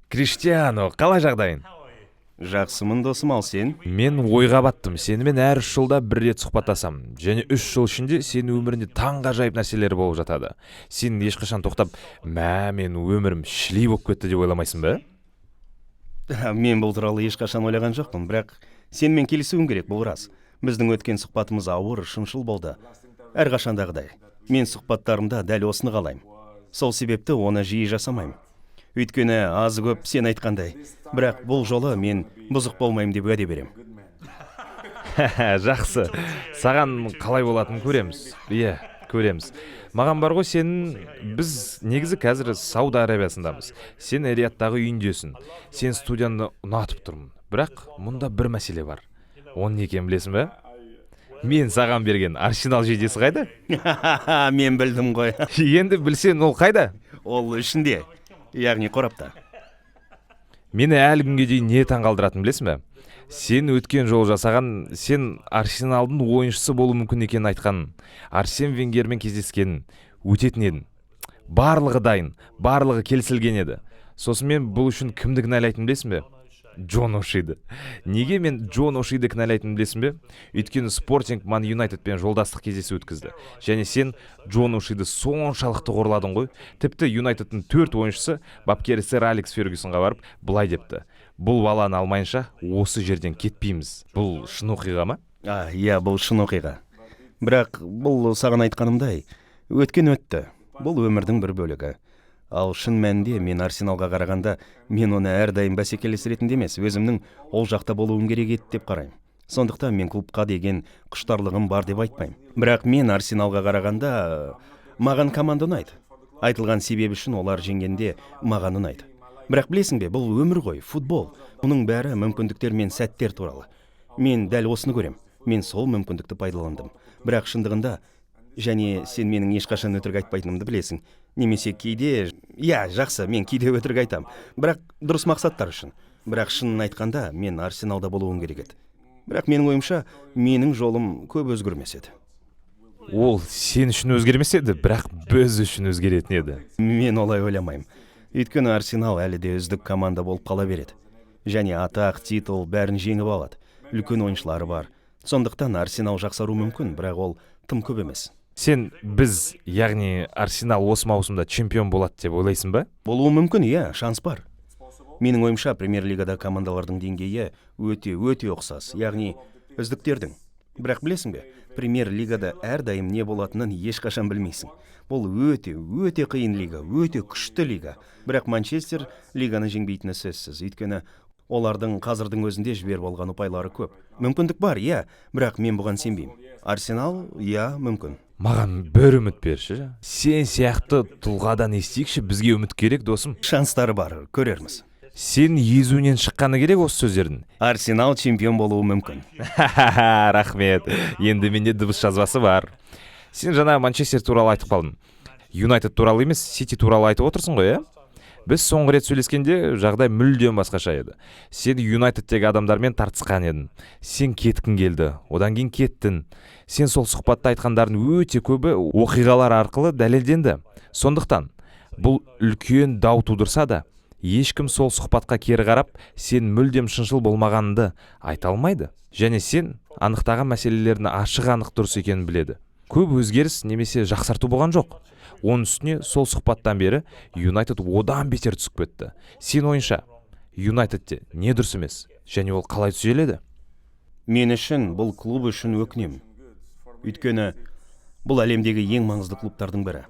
Криштиано, қалай жағдайың? Жақсымын досым, ал сен? Мен ойға баттым. Сенімен әр 3 жылда бір рет сұхбаттасам. Және 3 жыл ішінде сенің өмірінде таңғажайып нәрселер болып жатады. Сен ешқашан тоқтап, мен өмірім шілей болып кетті деп ойламайсың ба? Мен бұл туралы ешқашан ойлаған жоқпын, бірақ сенімен келісуім керек, бұл рас. Біздің өткен сұхбатымыз ауыр, шыншыл болды. Әрқашандағыдай. Мен сұхбаттарымда дәл осыны қалаймын. Сол себепті оны жиі жасамаймын. Өйткені азы көп сен айтқандай. Бірақ бұл жолы мен бұзық болмаймын деп уәде берем. Жақсы. Саған қалай болатынын көреміз. Иә, көреміз. Маған бар ғой біз негізі қазір Сауд Арабиясындамыз. Сен Риядтағы үйіндесің. Сен студияны ұнатып тұрмын. Бірақ мұнда бір мәселе бар. Оны не екенін білесің бе? Мен саған берген Арсенал жейдесі қайда? Мен білдім ғой. Енді білсең ол қайда? Ол ішінде, яғни қорапта. Мені әлі күнге дейін не таңғалдыратын білесің бе? Сен өткен жол жасаған, сен Арсеналдың ойыншысы болу мүмкін екенін айтқанын, Арсен Венгермен кездескенін, өтетін едің. Барлығы дайын, барлығы келісілген еді. Сосын мен бұл үшін кімді кінәлайтынын білесің бе? Джон Ошиді. Неге мен Джон Ошиді кінәлайтынын білесің бе? Өйткені Спортинг Ман Юнайтедпен жолдастық кездесу өткізді. Және сен Джон Ошиді соншалықты қорладың ғой. Тіпті Юнайтедтің 4 ойыншысы бапкері сэр Алекс Фергюсонға барып былай депті: бұл баланы алмайынша осы жерден кетпейміз. Бұл шын оқиға ма? Иә, бұл шын оқиға. Бірақ бұл саған айтқанымдай, өткен өтті. Бұл өмірдің бір бөлігі. Ал шын мәнінде мен Арсеналға қарағанда, мен оны әрдайым бәсекелес ретінде емес, өзімнің ол жақта болуым керек еді деп қараймын. Сондықтан мен клубқа деген құштарлығым бар деп айтпаймын. Бірақ мен Арсеналға қарағанда маған команда ұнайды. Айтылған себебі үшін олар жеңгенде маған ұнайды. Бірақ білесің бе, бұл өмір ғой, футбол. Бұның бәрі мүмкіндіктер мен сәттер туралы. Мен дәл осыны көрем. Мен сол мүмкіндікті пайдаландым. Бірақ шындығында, және сен менің ешқашан өтірік айтпайтынымды білесің. Немесе кейде, жақсы, мен кейде өтірік айтам. Бірақ дұрыс мақсаттар үшін. Бірақ шынын айтқанда, мен Арсеналда болуым керек еді. Бірақ менің ойымша, менің жолым көп өзгермес еді. Ол сен үшін өзгермес еді, бірақ біз үшін өзгеретін еді. Мен олай ойламаймын. Өйткені Арсенал әлі де үздік команда болып қала береді. Және атақ, титул бәрін жеңіп алады. Үлкен ойыншылары бар. Сондықтан Арсенал жақсару мүмкін, бірақ ол тым көп емес. Сен яғни Арсенал осы маусымда чемпион болады деп ойлайсың ба? Болуы мүмкін, шанс бар. Менің ойымша премьер-лигада командалардың деңгейі өте ұқсас, яғни үздіктердің. Бірақ білесің бе, премьер-лигада әрдайым не болатынын ешқашан білмейсің. Бұл өте қиын лига, өте күшті лига. Бірақ Манчестер лиганы жеңбейтіні сөзсіз. Өйткені олардың қазірдің өзінде жіберіп алған ұпайлары көп. Мүмкіндік бар, бірақ мен бұған сенбеймін. Арсенал, мүмкін. Маған бір үміт берші. Сен сияқты тұлғадан естейікші, бізге үміт керек, досым. Шанстары бар, көрерміз. Сен езуінен шыққаны керек осы сөздердің. Арсенал чемпион болуы мүмкін. Рахмет. Енді менде дыбыс жазбасы бар. Сен жаңа Манчестер туралы айтып қалдың. Юнайтед туралы емес, Сити туралы айтып отырсың ғой, Біз соңғы рет сөйлескенде жағдай мүлдем басқаша еді. Сен Юнайтедтегі адамдармен тартысқан едің. Сен кеткің келді, одан кейін кеттің. Сен сол сұхбатта айтқандардың өте көбі оқиғалар арқылы дәлелденді. Сондықтан, бұл үлкен дау тудырса да, ешкім сол сұхбатқа кері қарап, сен мүлдем шыншыл болмағаныңды айта алмайды. Және сен анықтаған мәселелердің ашық дұрыс екенін біледі. Көп өзгеріс немесе жақсарту болған жоқ. Оның үстіне сол сұхбаттан бері Юнайтед одан бетер түсіп кетті. Сен ойынша, Юнайтедте не дұрыс емес, және ол қалай түзеледі? Мен үшін, бұл клуб үшін өкінемін. Өйткені бұл әлемдегі ең маңызды клубтардың бірі.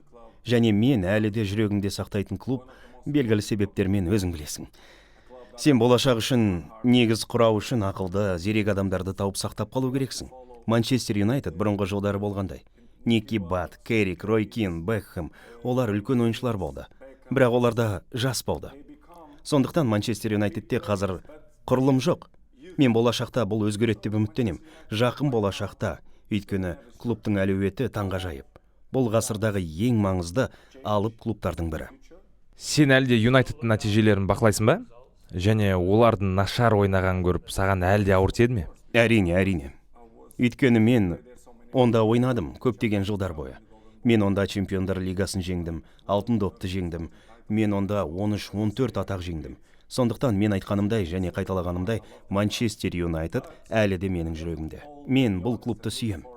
Және мен әлі де жүрегімде сақтайтын клуб, белгілі себептермен өзің білесің. Сен болашақ үшін, негіз құрау үшін ақылды, зерек адамдарды тауып сақтап қалу керексің. Манчестер Юнайтед бұрынғы жылдары болғандай. Ники Бат, Керрик, Рой Кин, Бекхэм, олар үлкен ойыншылар болды. Бірақ оларда жас болды. Сондықтан Манчестер Юнайтедте қазір құрылым жоқ. Мен болашақта бұл өзгереді деп үміттенем. Жақын болашақта, өйткені клубтың әлеуеті таңғажайып. Бұл ғасырдағы ең маңызды алып клубтардың бірі. Сен әлде Юнайтедтің нәтижелерін бақылайсың ба? Және олардың нашар ойнаған көріп, саған әлде ауыр тиеді ме? Әрине. Өйткені мен онда ойнадым көптеген жылдар бойы. Мен онда чемпиондар лигасын жеңдім, алтын допты жеңдім. Мен онда 13-14 атақ жеңдім. Сондықтан мен айтқанымдай және қайталағанымдай Манчестер Юнайтед әлі де менің жүрегімде. Мен бұл клубты сүйем.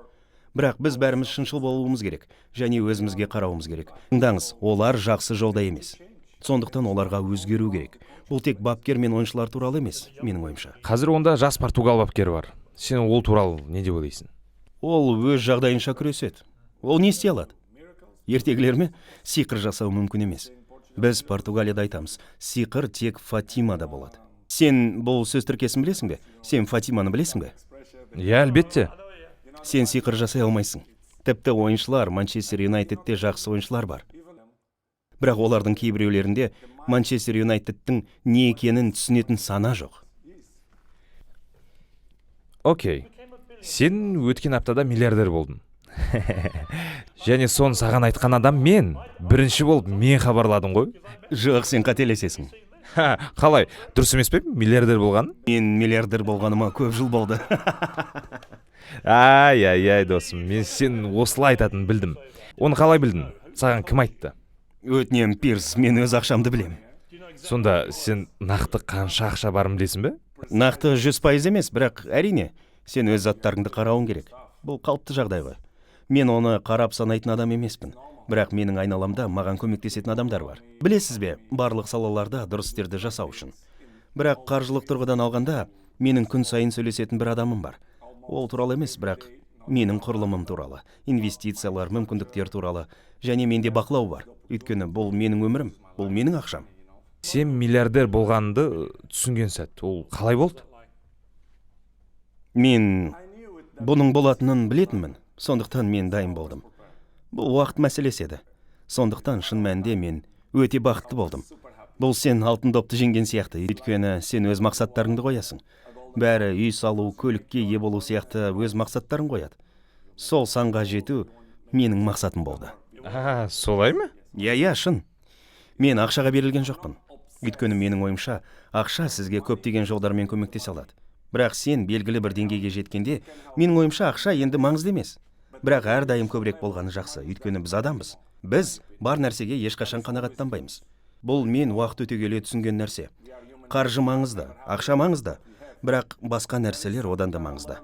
Бірақ біз бәріміз шыншыл болуымыз керек және өзімізге қарауымыз керек. Тыңдаңыз, олар жақсы жолда емес. Сондықтан оларға өзгеру керек. Бұл тек бапкер мен ойыншылар туралы емес, менің ойымша. Қазір онда жас Португал бапкері бар. Сен ол туралы не деп ойлайсың? Ол өз жағдайынша күреседі. Ол не істей алады? Ертегілер ме? Сиқыр жасау мүмкін емес. Біз Португалияда айтамыз, сиқыр тек Фатимада болады. Сен бұл сөз тіркесін білесің бе? Сен Фатиманы білесің бе? Иә, әлбетте. Сен сиқыр жасай алмайсың. Тіпті ойыншылар Манчестер Юнайтедте жақсы ойыншылар бар. Бірақ олардың кейбіреулерінде Манчестер Юнайтедтің не екенін түсінетін сана жоқ. Окей. Сен өткен аптада миллиардер болдың. Және соны саған айтқан адам мен. Бірінші болып мен хабарладым ғой. Жоқ, сен қателесесің. Қалай? Дұрыс емес пе миллиардер болған? Мен миллиардер болғаныма көп жыл болды. Ай, досым, мен сен осылай айтатынын білдім. Оны қалай білдің? Саған кім айтты? Өтінем, Пирс, мен өз ақшамды білем. Сонда сен нақты қанша ақша барын білесің бе? Нақты 100% емес, бірақ әрине, сен өз заттарыңды қарауың керек. Бұл қалыпты жағдай ғой. Мен оны қарап санайтын адам емеспін. Бірақ менің айналамда маған көмектесетін адамдар бар. Білесіз бе, барлық салаларда дұрыс істерді жасау үшін. Бірақ қаржылық тұрғыдан алғанда, менің күн сайын сөйлесетін бір адамым бар. Ол туралы емес, бірақ менің құрылымым туралы, инвестициялар, мүмкіндіктер туралы, және менде бақылау бар. Өйткені бұл менің өмірім, бұл менің ақшам. Сен миллиардер болғанды түсінген сәт, ол қалай болды? Мен бұның болатынын білетінмін, сондықтан мен дайын болдым. Бұл уақыт мәселесі еді. Сондықтан шын мәнінде мен өте бақытты болдым. Бұл сен алтын допты жеңген сияқты, өйткені сен өз мақсаттарыңды қоясың. Бәрі үй салу, көлікке ие болу сияқты өз мақсаттарын қояды. Сол санға жету менің мақсатым болды. Солай ма? Иә, шын. Мен ақшаға берілген жоқпын. Өйткені менің ойымша, ақша сізге көптеген жолдармен көмектесе алады. Бірақ сен белгілі бір деңгейге жеткенде, менің ойымша ақша енді маңызды емес. Бірақ әрдайым көбірек болғаны жақсы, өйткені біз адамбыз. Біз бар нәрсеге ешқашан қанағаттанбаймыз. Бұл мен уақыт өте келе түсінген нәрсе. Қаржы маңызды, ақша маңызды, бірақ басқа нәрселер одан да маңызды.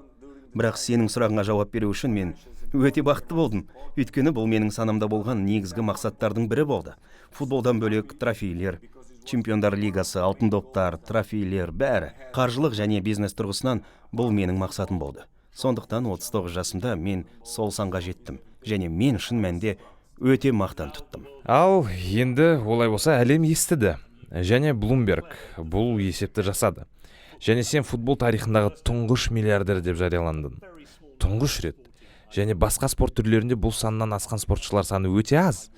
Бірақ сенің сұрағыңа жауап беру үшін мен өте бақытты болдым. Өйткені бұл менің санамда болған негізгі мақсаттардың бірі болды. Футболдан бөлек трофейлер, Чемпиондар лигасы, алтын доптар, трофейлер, бәрі. Қаржылық және бизнес тұрғысынан бұл менің мақсатым болды. Сондықтан 39 жасымда мен сол санға жеттім. Және мен шын мәнінде өте мақтан тұттым. Ал енді олай болса әлем естіді. Және Bloomberg бұл есепті жасады. Және сен футбол тарихындағы тұңғыш миллиардер деп жарияландың. Тұңғыш рет. Және басқа спорт түрлерінде бұл саннан асқан спортшылар саны өте аз.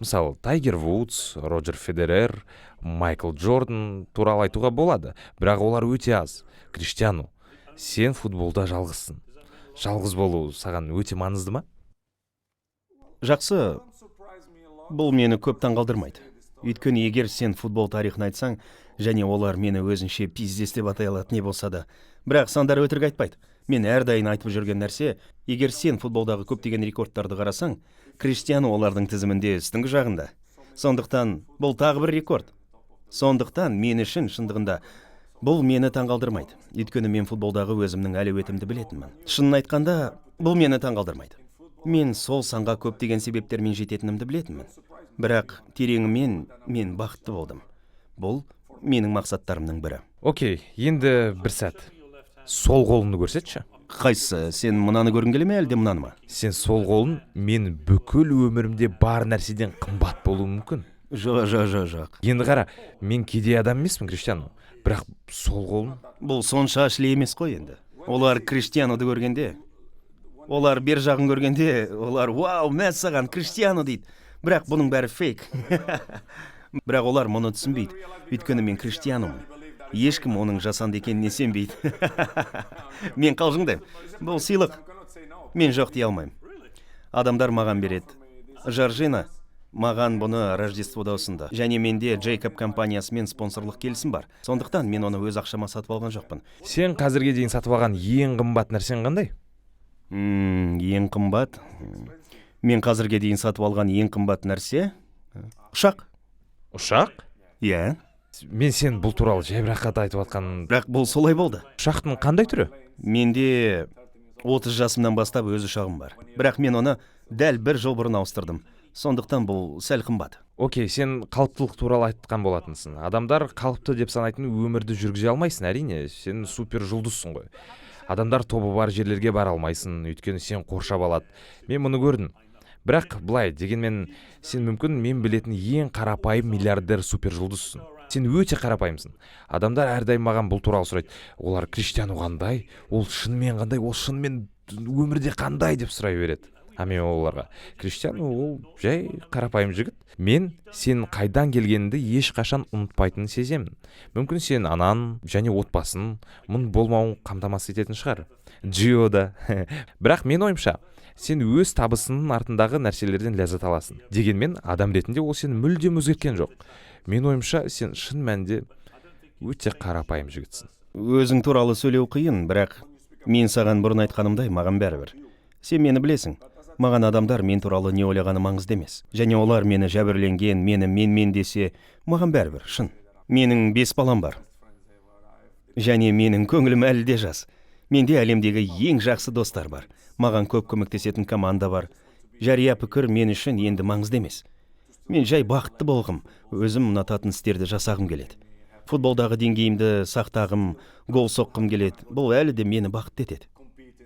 Мысалы, Тайгер Вудс, Роджер Федерер, Майкл Джордан туралы айтуға болады. Бірақ олар өте аз. Криштиану, сен футболда жалғызсың. Жалғыз болу саған өте маңызды ма? Жақсы, бұл мені көп таңғалдырмайды. Өйткені егер сен футбол тарихын айтсаң, және олар мені өзінше пиздес деп атай алады не болса да. Бірақ сандар өтірік айтпайды. Мен әрдайым айтып жүрген нәрсе, егер сен футболдағы көптеген рекордтарды қарасаң, Криштиану олардың тізімінде үстіңгі жағында. Сондықтан бұл тағы бір рекорд. Сондықтан мен үшін шындығында бұл мені таңғалдырмайды. Өйткені мен футболдағы өзімнің әлеуетімді білетінмін. Шынын айтқанда, бұл мені таңғалдырмайды. Мен сол санға көптеген себептермен жететінімді білетінмін. Бірақ тереңімен мен бақытты болдым. Бұл менің мақсаттарымның бірі. Окей, енді бір сәт. Сол қолыңды көрсетші. Қайсы, сен мынаны көргің келе ме, әлде мынаны ма? Сен сол қолың мен бүкіл өмірімде бар нәрседен қымбат болуы мүмкін. Жоқ. Енді қара, мен кедей адам емеспін, Криштиану. Бірақ сол қолың... Бұл сонша ашли емес қой енді. Олар Криштиануды көргенде, олар бер жағын көргенде, олар вау, мәссаған Криштиану дейді. Бірақ бұның бәрі фейк. Бірақ олар мұны түсінбейді. Өйткені мен Криштианумын. Ешкім оның жасанды екеніне сенбейді. Мен қалжыңдаймын. Бұл сыйлық. Мен жоқ дей алмаймын. Адамдар маған береді. Жоржина маған бұны Рождествода ұсынды. Және менде Джейкоб компаниясымен спонсорлық келісім бар. Сондықтан мен оны өз ақшама сатып алған жоқпын. Сен қазірге дейін сатып алған ең қымбат нәрсең қандай? Ең қымбат? Мен қазірге дейін сатып алған ең қымбат нәрсе? Ұшақ. Ұшақ? Иә. мен сен бұл туралы жайбарақат айтып жатқан бірақ бұл солай болды. ұшақтың қандай түрі? Менде 30 жасымнан бастап өз ұшағым бар. Бірақ мен оны дәл 1 жыл бұрын ауыстырдым. Сондықтан бұл сәл қымбат. Окей, сен қалыптылық туралы айтқан болатынсың. Адамдар қалыпты деп санайтын өмірді жүргізе алмайсың, әрине. Сен супер жұлдызсың ғой. Адамдар тобы бар жерлерге бара алмайсың, өйткені сен қоршап алады. Мен мұны көрдім. Бірақ былай дегенмен сен мүмкін мен білетін ең қарапайым миллиардер супер жұлдызсың. Сен өте қарапайымсың. Адамдар әрдайым маған бұл туралы сұрайды. Олар Криштиану қандай? Ол шынымен қандай? Ол шынымен өмірде қандай деп сұрай береді. А мен оларға Криштиану ол жай қарапайым жігіт. Мен сен қайдан келгеніңді ешқашан ұмытпайтынын сеземін. Мүмкін сен анан және отбасын мұң болмауын қамтамасыз ететін шығар. Джио да. Бірақ мен ойымша, сен өз табысының артындағы нәрселерден ләззат аласың. Дегенмен адам ретінде ол сені мүлдем өзгерткен жоқ. Мен ойымша, сен шын мәнінде өте қарапайым жігітсің. Өзің туралы сөйлеу қиын, бірақ мен саған бұрын айтқанымдай, маған бәрібір. Сен мені білесің. Маған адамдар мен туралы не ойлағаны маңызды емес. Және олар мені жәбірленген, мені мен десе, маған бәрібір, шын. Менің 5 балам бар. Және менің көңілім әлі де жас. Менде әлемдегі ең жақсы достар бар. Маған көп көмектесетін команда бар. Жария пікір мен үшін енді маңызды емес. Мен жай бақытты болғым, өзім ұнататын істерді жасағым келеді. Футболдағы деңгейімді сақтағым, гол соққым келеді. Бұл әлі де мені бақытты етеді.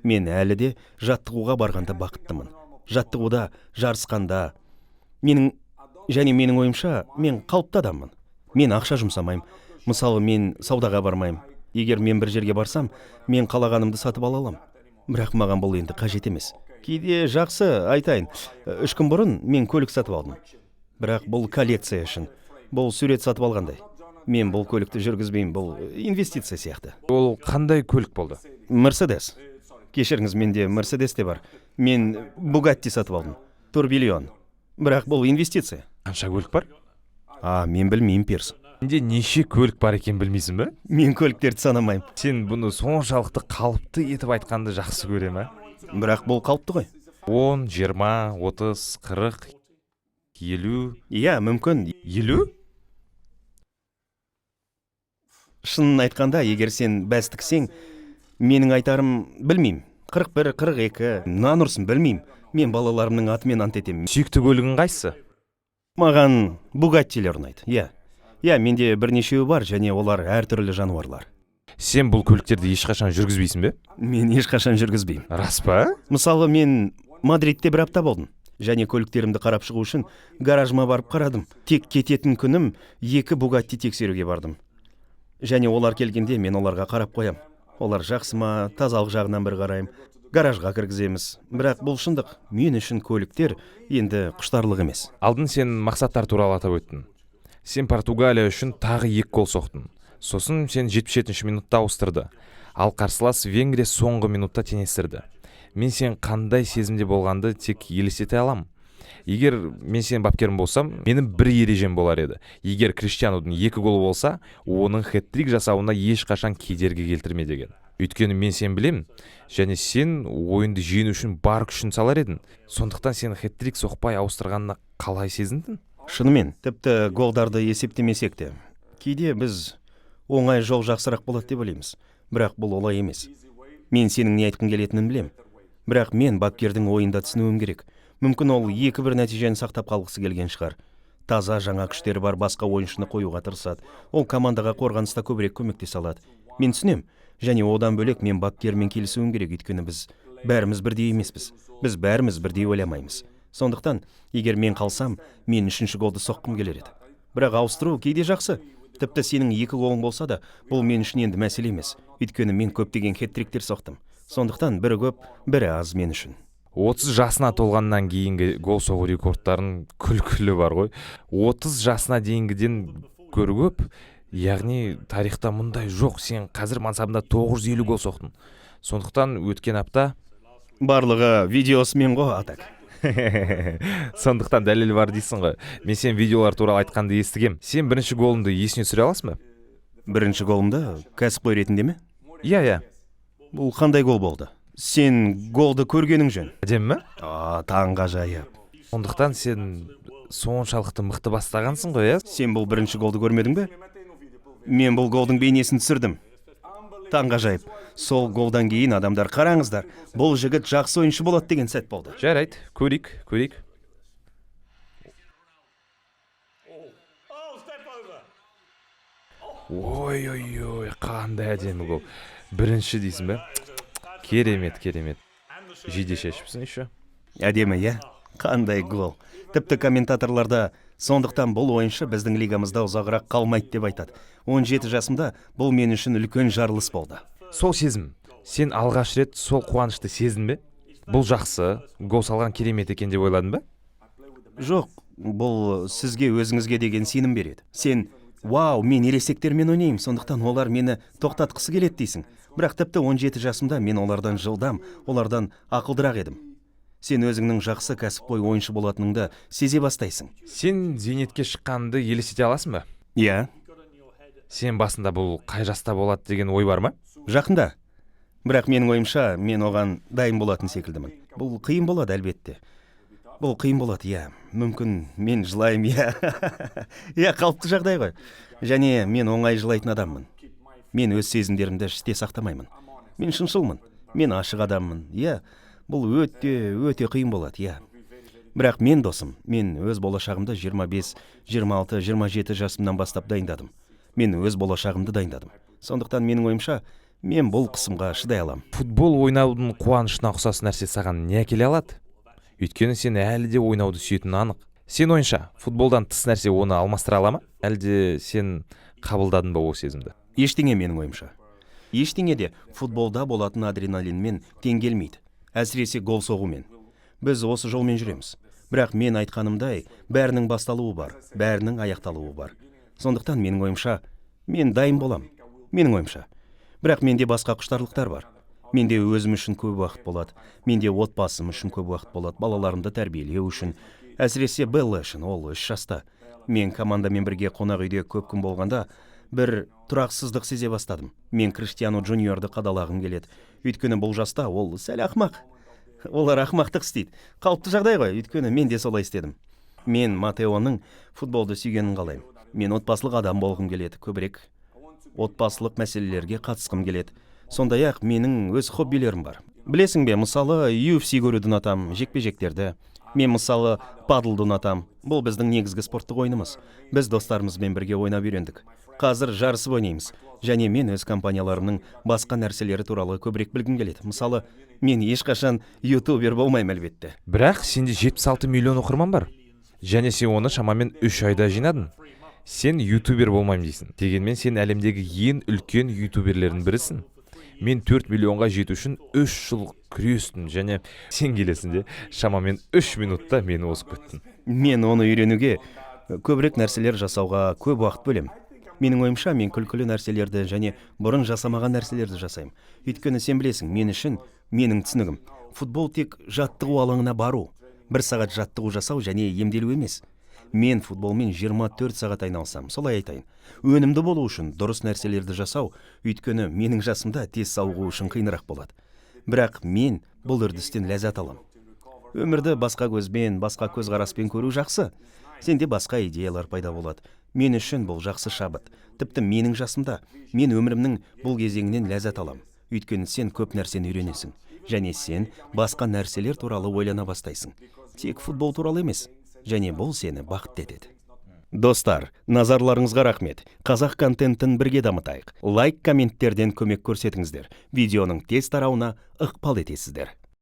Мен әлі де жаттығуға барғанда бақыттымын. Жаттығуда, жарысқанда. Менің ойымша, мен қалыпты адаммын. Мен ақша жұмсамаймын. Мысалы, мен саудаға бармаймын. Егер мен бір жерге барсам, мен қалағанымды сатып ала аламын. Бірақ маған бұл енді қажет емес. Кейде жақсы айтайын. 3 күн бұрын мен көлік сатып алдым. Бірақ бұл коллекция үшін. Бұл сурет сатып алғандай. Мен бұл көлікті жүргізбеймін, бұл инвестиция сияқты. Ол қандай көлік болды? Мерседес. Кешіріңіз, менде Мерседес те бар. Мен Бугатти сатып алдым. Турбиллион. Бірақ бұл инвестиция. Қанша көлік бар? Мен білмеймін, Пирс. Менде неше көлік бар екен білмейсің бе? Мен көліктерді санамаймын. Сен бұны соншалықты қалыпты етіп айтқанды жақсы көремін, Бірақ бұл қалыпты ғой. 10, 20, 30, 40, 50. Иә, мүмкін. 50? Шынын айтқанда, егер сен бәс тіксең, менің айтарым білмеймін. 41, 42, нан ұрсын білмеймін. Мен балаларымның атымен ант етемін. Сүйікті көлігің қайсысы? Маған Бугаттилер ұнайды. Иә, менде бірнешеуі бар, және олар әртүрлі жануарлар. Сен бұл көліктерді ешқашан жүргізбейсің бе? Мен ешқашан жүргізбеймін. Рас па? Мысалы, мен Мадридте 1 апта болдым. Және көліктерімді қарап шығу үшін гаражыма барып қарадым. Тек кететін күнім 2 Бугатти тексеруге бардым. Және олар келгенде мен оларға қарап қоям. Олар жақсы ма, тазалық жағынан бір қарайым. Гаражға кіргіземіз. Бірақ бұл шындық. Мен үшін көліктер енді құштарлық емес. Алдын сен мақсаттар туралы атап өттің. Сен Португалия үшін тағы 2 гол соқтың. Сосын сен 77-ші минутта ауыстырды. Ал қарсылас Венгрия соңғы минутта теңестірді. Мен сен қандай сезімде болғанды тек елестете алам. Егер мен сен бапкерім болсам, менің бір ережем болар еді. Егер Криштианудың 2 голы болса, оның хэт-трик жасауына ешқашан кедергі келтірме деген. Өйткені мен сен білем, және сен ойынды жеңу үшін бар күшін салар едің. Сондықтан сен хэт-трик соқпай ауыстырғанына қалай сезіндің? Шынымен, тіпті голдарды есептемесек те, кейде біз оңай жол жақсырақ болады деп ойлаймыз. Бірақ бұл олай емес. Мен сенің не айтқың келетінін білем. Бірақ мен бапкердің ойында түсінуім керек. Мүмкін ол 2-1 нәтижені сақтап қалғысы келген шығар. Таза жаңа күштері бар басқа ойыншыны қоюға тырысады. Ол командаға қорғаныста көбірек көмектесе алады. Мен түсінем. Және одан бөлек мен бапкермен келісуім керек, өйткені біз бәріміз бірдей емеспіз. Біз бәріміз бірдей ойламаймыз. Сондықтан, егер мен қалсам, мен 3-ші голды соққым келер еді. Бірақ ауыстыру кейде жақсы. Тіпті сенің 2 голың болса да, бұл мен үшін енді мәселе емес. Өйткені мен көптеген хэт-триктер соқтым. Сондықтан бірі көп, бірі аз мен үшін. 30 жасына толғаннан кейінгі гол соғу рекордтарын күлкілі бар ғой. 30 жасына дейінгіден көрі көп, яғни тарихта мұндай жоқ. Сен қазір мансабында 950 гол соқтың. Сондықтан өткен апта барлығы видеосымен ғой, атак. Сондықтан дәлел бар дейсің ғой. Мен сен видеолар туралы айтқанды естігем. Сен бірінші голыңды есіне түсіре аласың ба? Бірінші голымды кәсіпқой ретінде ме? Иә. Бұл қандай гол болды? Сен голды көргенің жөн. Әдемі ме? Таңғажайып. Сондықтан сен соншалықты мықты бастағансың ғой, иә? Сен бұл бірінші голды көрмедің бе? Мен бұл голдың бейнесін түсірдім. Таңғажайып. Сол голдан кейін адамдар қараңыздар, бұл жігіт жақсы ойыншы болады деген сәт болды. Жарайды, көрейік. Ой, қандай әдемі гол. Бірінші дейсің бе? Керемет. Жиде шешіпсің еще. Әдемі, иә? Қандай гол. Тіпті комментаторларда сондықтан бұл ойыншы біздің лигамызда ұзағырақ қалмайды деп айтады. 17 жасымда бұл мен үшін үлкен жарылыс болды. Сол сезім, сен алғаш рет сол қуанышты сездің бе? Бұл жақсы, гол салған керемет екен деп ойладың ба? Жоқ, бұл сізге өзіңізге деген сенім береді. Сен, вау, мен ересектермен ойнаймын, сондықтан олар мені тоқтатқысы келеді дейсің. Бірақ тіпті 17 жасымда мен олардан жылдам, олардан ақылдырақ едім. Сен өзіңнің жақсы кәсіпқой ойыншы болатыныңды сезе бастайсың. Сен зейнетке шыққанды елестете аласың ба? Иә. Сен басында бұл қай жаста болады деген ой бар ма? Жақында. Бірақ менің ойымша, мен оған дайын болатын секілдімін. Бұл қиын болады әлбетте. Бұл қиын болады, иә. Мүмкін мен жылаймын, иә. Иә, қалыпты жағдай ғой. Және мен оңай жылайтын адаммын. Мен өз сезімдерімді іште сақтамаймын. Мен шыншылмын. Мен ашық адаммын. Иә, бұл өте қиын болады, иә. Бірақ мен досым, мен өз болашағымды 25, 26, 27 жасымнан бастап дайындадым. Мен өз болашағымды дайындадым. Сондықтан менің ойымша, мен бұл қысымға шыдай алам. Футбол ойнаудың қуанышына ұқсас нәрсе саған не әкеле алады? Өйткені сен әлі де ойнауды сүйетіні анық. Сен ойынша, футболдан тыс нәрсе оны алмастыра ала ма? Әлде сен қабылдадың ба ол сезімді? Ештеңе менің ойымша. Ештеңе де футболда болатын адреналинмен тең келмейді. Әсіресе гол соғумен. Біз осы жолмен жүреміз. Бірақ мен айтқанымдай, бәрінің басталуы бар, бәрінің аяқталуы бар. Сондықтан менің ойымша, мен дайын болам. Менің ойымша. Бірақ менде басқа құштарлықтар бар. Менде өзім үшін көп уақыт болады. Менде отбасым үшін көп уақыт болады. Балаларымды тәрбиелеу үшін. Әсіресе Белла үшін, ол 3 жаста. Мен командамен бірге қонақ үйде көп күн болғанда, бір тұрақсыздық сезе бастадым. Мен Криштиану Джуниорды қадалағым келеді. Өйткені бұл жаста ол сәл ақмақ. Олар ақмақтық істейді. Қалыпты жағдай ғой, өйткені мен де солай істедім. Мен Матеоның футболды сүйгенін қалаймын. Мен отбасылық адам болғым келеді, көбірек отбасылық мәселелерге қатысқым келеді. Сондай-ақ менің өз хоббилерім бар. Білесің бе, мысалы UFC көруді ұнатам, жекпе-жектерді. Мен мысалы падлды ұнатам. Бұл біздің негізгі спорттық ойынымыз. Біз достарымызбен бірге ойнап үйрендік. Қазір жарысып ойнаймыз. Және мен өз компанияларымның басқа нәрселері туралы көбірек білгім келеді. Мысалы, мен ешқашан ютубер болмаймын әлбетте. Бірақ сенде 76 миллион оқырман бар. Және сен оны шамамен 3 айда жинадың. Сен ютубер болмаймын дейсің. Дегенмен сен әлемдегі ең үлкен ютуберлердің бірісің. Мен 4 миллионға жету үшін 3 жыл күрестім, және сен келесінде шамамен 3 минутта мені озып кеттің. Мен оны үйренуге, көбірек нәрселер жасауға көп уақыт бөлем. Менің ойымша, мен күлкілі нәрселерді және бұрын жасамаған нәрселерді жасаймын. Өйткені сен білесің, мен үшін менің түсінігім. Футбол тек жаттығу алаңына бару, 1 сағат жаттығу жасау және емделу емес. Мен футболмен 24 сағат айналысам, солай айтайын. Өнімді болу үшін дұрыс нәрселерді жасау, өйткені менің жасымда тез сауығу үшін қиынырақ болады. Бірақ мен бұл үрдістен ләззат алам. Өмірді басқа көзбен, басқа көзқараспен көру жақсы. Сенде басқа идеялар пайда болады. Мен үшін бұл жақсы шабыт. Тіпті менің жасымда мен өмірімнің бұл кезеңінен ләззат алам. Өйткені сен көп нәрсені үйренесің. Және сен басқа нәрселер туралы ойлана бастайсың. Тек футбол туралы емес. Және бұл сені бақытты етеді. Достар, назарларыңызға рахмет. Қазақ контентін бірге дамытайық. Лайк, комменттерден көмек көрсетіңіздер. Видеоның тез тарауына ықпал етесіздер.